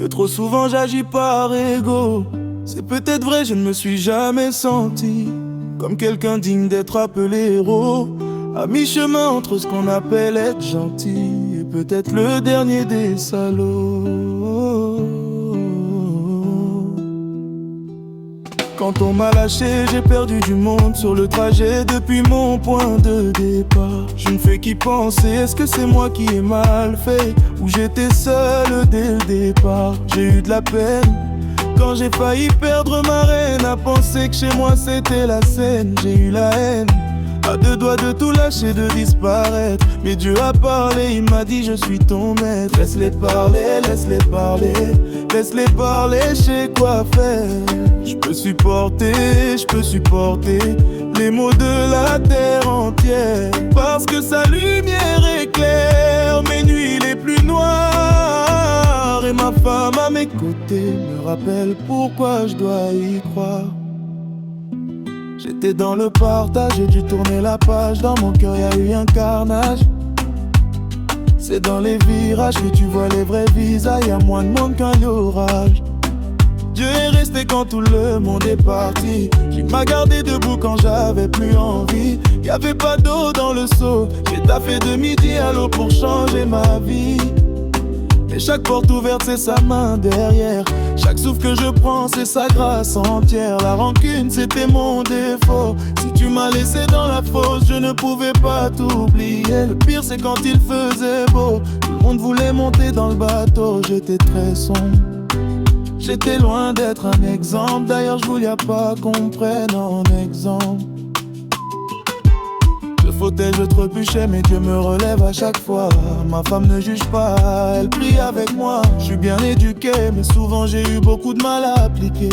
Que trop souvent j'agis par ego. C'est peut-être vrai, je ne me suis jamais senti comme quelqu'un digne d'être appelé héros. À mi-chemin entre ce qu'on appelle être gentil et peut-être le dernier des salauds. Quand on m'a lâché, j'ai perdu du monde sur le trajet depuis mon point de départ. Je ne fais qu'y penser, est-ce que c'est moi qui ai mal fait ou j'étais seul dès le départ? J'ai eu de la peine quand j'ai failli perdre ma reine, à penser que chez moi c'était la scène. J'ai eu la haine, à deux doigts de tout lâcher, de disparaître. Mais Dieu a parlé, il m'a dit je suis ton maître. Laisse-les parler, laisse-les parler, laisse-les parler, je sais quoi faire. Je peux supporter les maux de la terre entière. Parce que sa lumière éclaire mes nuits les plus noires. Et ma femme à mes côtés me rappelle pourquoi je dois y croire. J'étais dans le partage, j'ai dû tourner la page. Dans mon cœur y'a eu un carnage. C'est dans les virages que tu vois les vrais visages. Y'a moins de monde qu'un orage. Dieu est resté quand tout le monde est parti. Il m'a gardé debout quand j'avais plus envie. Y'avait pas d'eau dans le seau. J'ai taffé de midi à l'eau pour changer ma vie. Et chaque porte ouverte c'est sa main derrière. Chaque souffle que je prends c'est sa grâce entière. La rancune c'était mon défaut. Si tu m'as laissé dans la fosse, je ne pouvais pas t'oublier. Le pire c'est quand il faisait beau. Tout le monde voulait monter dans le bateau. J'étais très sombre, j'étais loin d'être un exemple. D'ailleurs je voulais pas qu'on prenne en exemple. Le fauteuil je trébuchais mais Dieu me relève à chaque fois. Ma femme ne juge pas, elle prie avec moi. Je suis bien éduqué mais souvent j'ai eu beaucoup de mal à appliquer.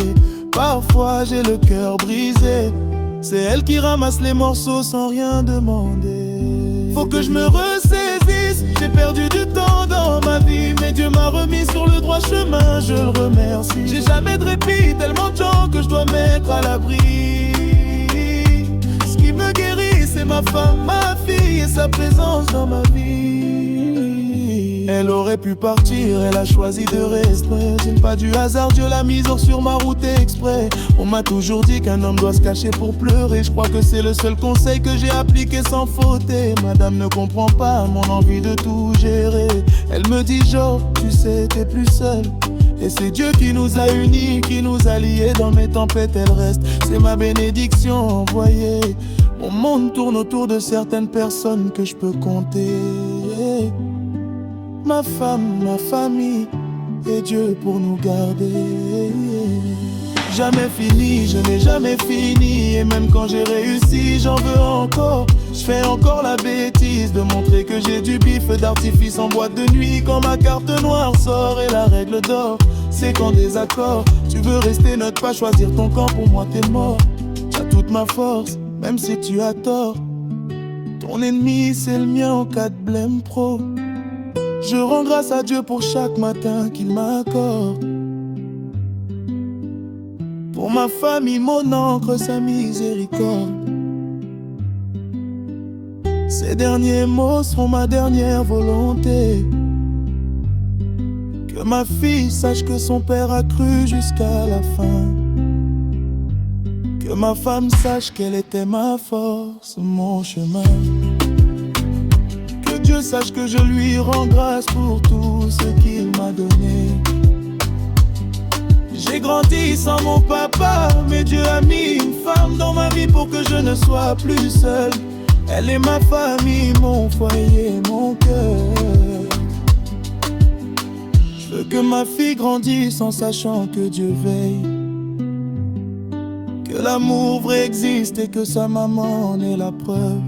Parfois j'ai le cœur brisé. C'est elle qui ramasse les morceaux sans rien demander. Faut que je me ressaisisse, j'ai perdu du temps dans ma vie. Mais Dieu m'a remis sur le droit chemin, je le remercie. J'ai jamais de répit, tellement de gens que je dois mettre à l'abri. Ce qui me guérit c'est ma femme, ma fille et sa présence dans ma vie. Elle aurait pu partir, elle a choisi de rester. C'est pas du hasard, Dieu l'a mise sur ma route exprès. On m'a toujours dit qu'un homme doit se cacher pour pleurer. Je crois que c'est le seul conseil que j'ai appliqué sans fauter. Madame ne comprend pas mon envie de tout gérer. Elle me dit genre, tu sais t'es plus seul. Et c'est Dieu qui nous a unis, qui nous a liés. Dans mes tempêtes elle reste, c'est ma bénédiction envoyée. Mon monde tourne autour de certaines personnes que je peux compter. Ma femme, ma famille et Dieu pour nous garder. Jamais fini, je n'ai jamais fini. Et même quand j'ai réussi, j'en veux encore. Je fais encore la bêtise de montrer que j'ai du bif d'artifice en boîte de nuit. Quand ma carte noire sort et la règle d'or, c'est qu'en désaccord, tu veux rester, note pas choisir ton camp. Pour moi t'es mort, t'as toute ma force, même si tu as tort. Ton ennemi c'est le mien en cas de blême pro. Je rends grâce à Dieu pour chaque matin qu'il m'accorde. Pour ma famille, mon encre, sa miséricorde. Ces derniers mots seront ma dernière volonté. Que ma fille sache que son père a cru jusqu'à la fin. Que ma femme sache qu'elle était ma force, mon chemin. Que Dieu sache que je lui rends grâce pour tout ce qu'il m'a donné. J'ai grandi sans mon papa, mais Dieu a mis une femme dans ma vie pour que je ne sois plus seul. Elle est ma famille, mon foyer, mon cœur. Je veux que ma fille grandisse en sachant que Dieu veille. Que l'amour vrai existe et que sa maman en est la preuve.